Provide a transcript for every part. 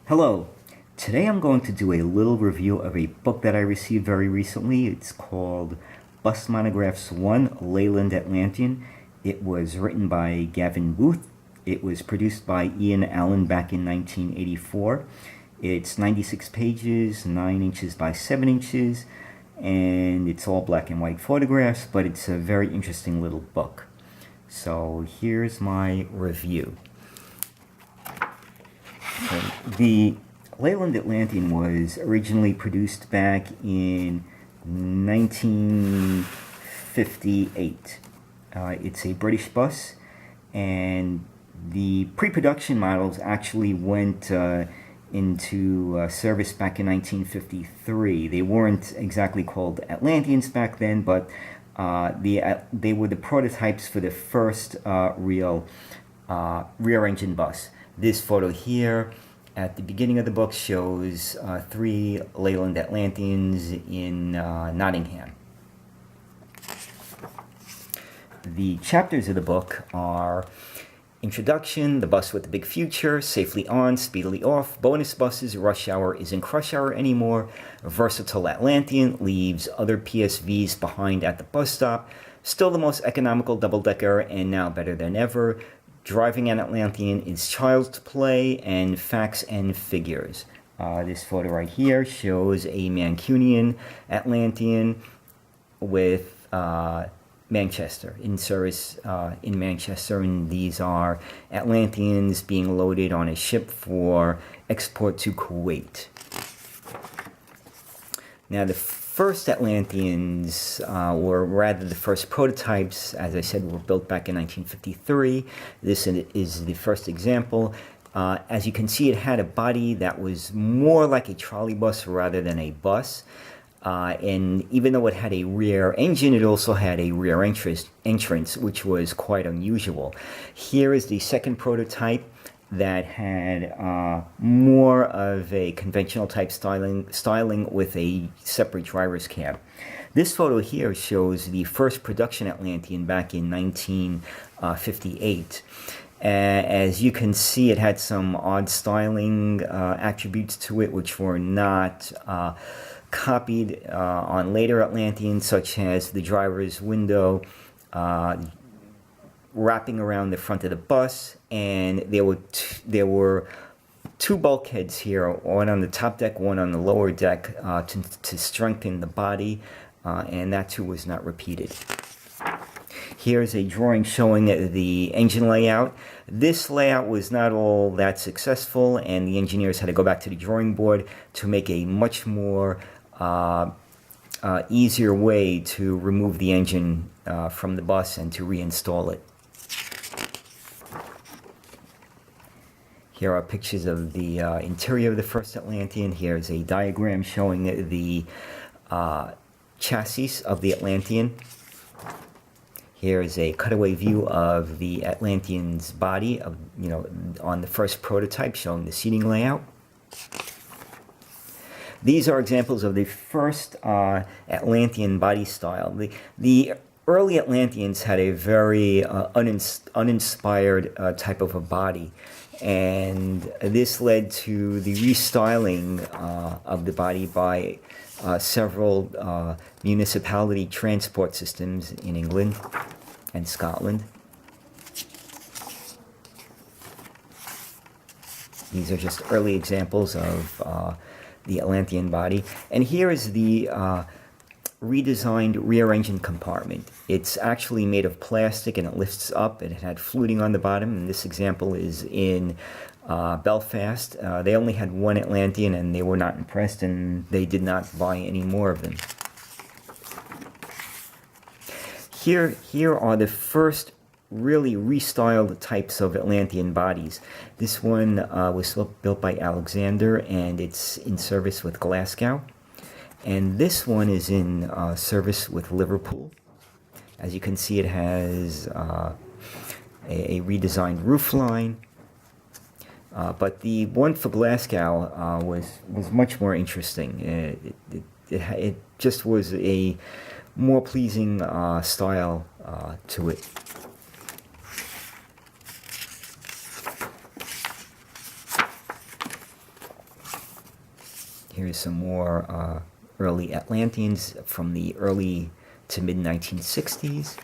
Hello. Today I'm going to do a little review of a book that I received very recently. It's called Bus Monographs 1, Leyland Atlantean. It was written by Gavin Booth. It was produced by Ian Allan back in 1984. It's 96 pages, 9 inches by 7 inches, and it's all black and white photographs, but it's a very interesting little book. So here's my review. The Leyland Atlantean was originally produced back in 1958. It's a British bus, and the pre-production models actually went into service back in 1953. They weren't exactly called Atlanteans back then, but they were the prototypes for the first real rear-engine bus. This photo here at the beginning of the book shows 3 Leyland Atlanteans in Nottingham. The chapters of the book are Introduction, The Bus with the Big Future, Safely On, Speedily Off, Bonus Buses, Rush Hour Isn't Crush Hour Anymore, Versatile Atlantean, Leaves Other PSVs Behind at the Bus Stop, Still the Most Economical Double-Decker and Now Better Than Ever, Driving an Atlantean is Child's Play, and Facts and Figures. This photo right here shows a Mancunian Atlantean with Manchester, in service in Manchester, and these are Atlanteans being loaded on a ship for export to Kuwait. Now the first Atlanteans, or rather the first prototypes, as I said, were built back in 1953. This is the first example. As you can see, it had a body that was more like a trolley bus rather than a bus. And even though it had a rear engine, it also had a rear entrance, which was quite unusual. Here is the second prototype that had more of a conventional type styling with a separate driver's cab. This photo here shows the first production Atlantean back in 1958. As you can see, it had some odd styling attributes to it which were not copied on later Atlanteans, such as the driver's window wrapping around the front of the bus, and there were two bulkheads here, one on the top deck, one on the lower deck, to strengthen the body, and that too was not repeated. Here's a drawing showing the engine layout. This layout was not all that successful, and the engineers had to go back to the drawing board to make a much more easier way to remove the engine from the bus and to reinstall it. Here are pictures of the interior of the first Atlantean. Here's a diagram showing the chassis of the Atlantean. Here's a cutaway view of the Atlantean's body, on the first prototype, showing the seating layout. These are examples of the first Atlantean body style. The early Atlanteans had a very uninspired type of a body, and this led to the restyling of the body by several municipality transport systems in England and Scotland. These are just early examples of the Atlantean body. And here is the redesigned rear engine compartment. It's actually made of plastic and it lifts up, and it had fluting on the bottom, and this example is in Belfast. They only had one Atlantean and they were not impressed, and they did not buy any more of them. Here are the first really restyled types of Atlantean bodies. This one was built by Alexander, and it's in service with Glasgow. And this one is in service with Liverpool. As you can see, it has a redesigned roofline. But the one for Glasgow was much more interesting. It just was a more pleasing style to it. Here's some more early Atlanteans from the early to mid 1960s.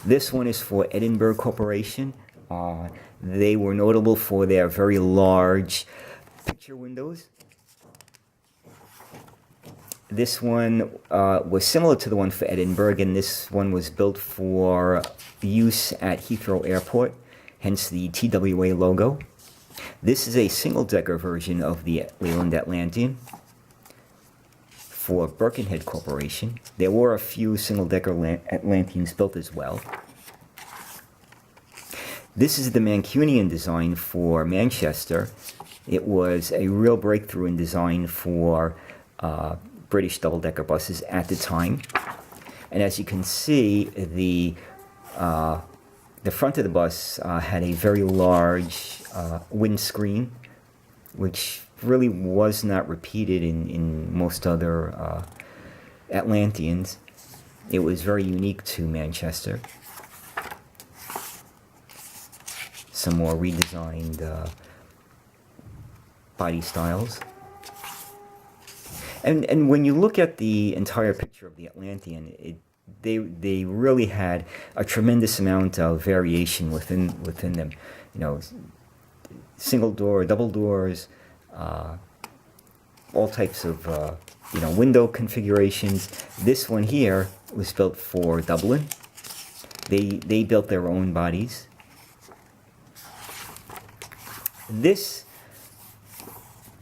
This one is for Edinburgh Corporation. They were notable for their very large picture windows. This one was similar to the one for Edinburgh, and this one was built for use at Heathrow Airport, hence the TWA logo. This is a single-decker version of the Leyland Atlantean for Birkenhead Corporation. There were a few single-decker Atlanteans built as well. This is the Mancunian design for Manchester. It was a real breakthrough in design for British double-decker buses at the time. And as you can see, the front of the bus had a very large windscreen, which really was not repeated in most other Atlanteans. It was very unique to Manchester. Some more redesigned body styles. And when you look at the entire picture of the Atlantean, they really had a tremendous amount of variation within them. You know, single door, double doors, all types of window configurations. This one here was built for Dublin. They built their own bodies. This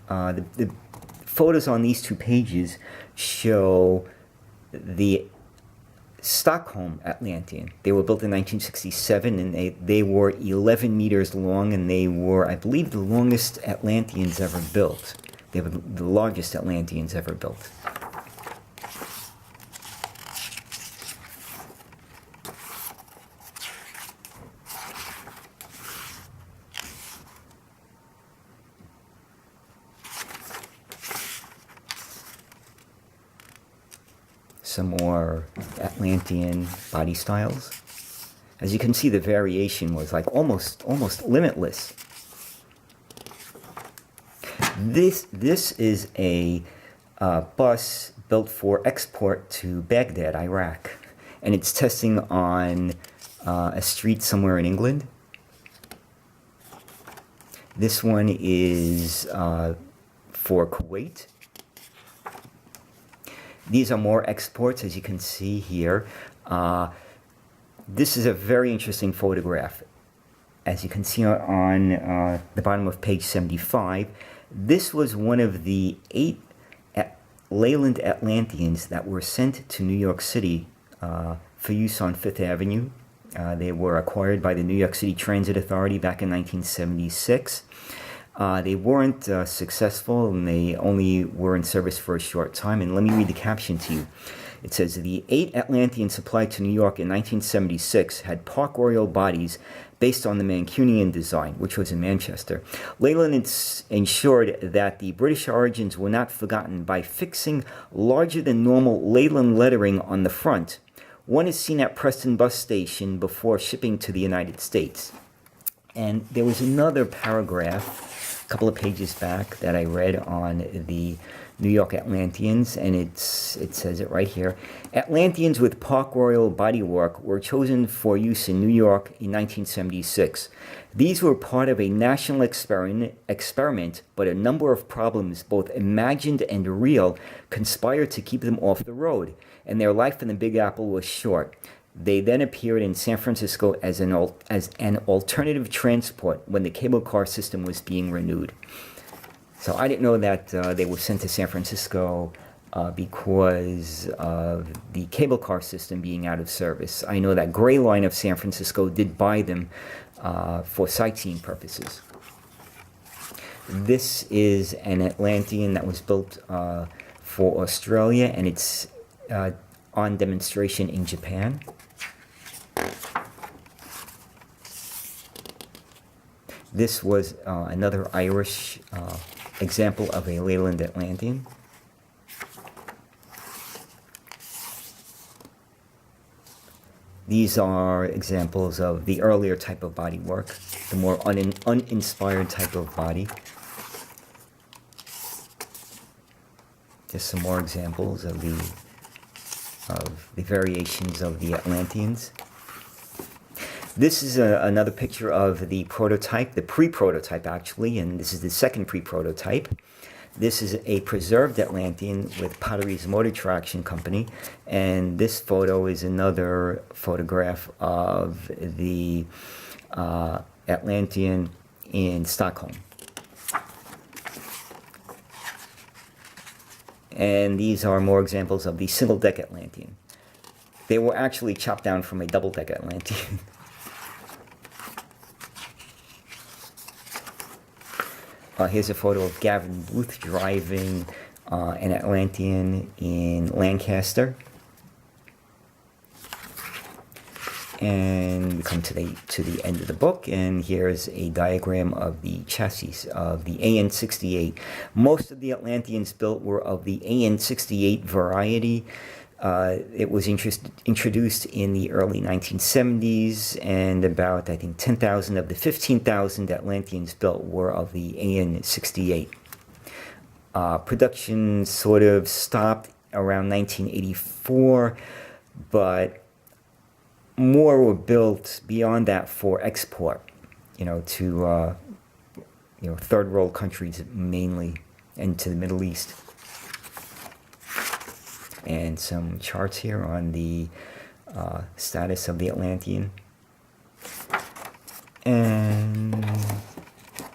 the photos on these two pages show the Stockholm Atlantean. They were built in 1967, and they were 11 meters long, and they were, I believe, the longest Atlanteans ever built. They were the largest Atlanteans ever built. Some more Atlantean body styles. As you can see, the variation was like almost limitless. This is a bus built for export to Baghdad, Iraq, and it's testing on a street somewhere in England. This one is for Kuwait. These are more exports, as you can see here. This is a very interesting photograph. As you can see on the bottom of page 75, this was one of the 8 Leyland Atlanteans that were sent to New York City for use on Fifth Avenue. They were acquired by the New York City Transit Authority back in 1976. They weren't successful, and they only were in service for a short time. And let me read the caption to you. It says, the 8 Atlanteans supplied to New York in 1976 had Park Royal bodies based on the Mancunian design, which was in Manchester. Leyland ensured that the British origins were not forgotten by fixing larger than normal Leyland lettering on the front. One is seen at Preston Bus Station before shipping to the United States. And there was another paragraph, a couple of pages back, that I read on the New York Atlanteans, and it says it right here. Atlanteans with Park Royal bodywork were chosen for use in New York in 1976. These were part of a national experiment, but a number of problems, both imagined and real, conspired to keep them off the road, and their life in the Big Apple was short. They then appeared in San Francisco as an alternative transport when the cable car system was being renewed. So I didn't know that they were sent to San Francisco because of the cable car system being out of service. I know that Gray Line of San Francisco did buy them for sightseeing purposes. This is an Atlantean that was built for Australia, and it's on demonstration in Japan. This was another Irish example of a Leyland Atlantean. These are examples of the earlier type of body work, the more uninspired type of body. Just some more examples of the variations of the Atlanteans. This is another picture of the prototype, the pre-prototype actually, and this is the second pre-prototype. This is a preserved Atlantean with Potteries Motor Traction Company, and this photo is another photograph of the Atlantean in Stockholm. And these are more examples of the single-deck Atlantean. They were actually chopped down from a double-deck Atlantean. Here's a photo of Gavin Booth driving an Atlantean in Lancaster. And we come to the end of the book, and here's a diagram of the chassis of the AN68. Most of the Atlanteans built were of the AN68 variety. It was introduced in the early 1970s, and about, I think, 10,000 of the 15,000 Atlanteans built were of the AN68. Production sort of stopped around 1984, but more were built beyond that for export, to third world countries mainly, and to the Middle East. And some charts here on the status of the Atlantean. And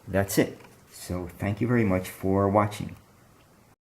that's it. So thank you very much for watching.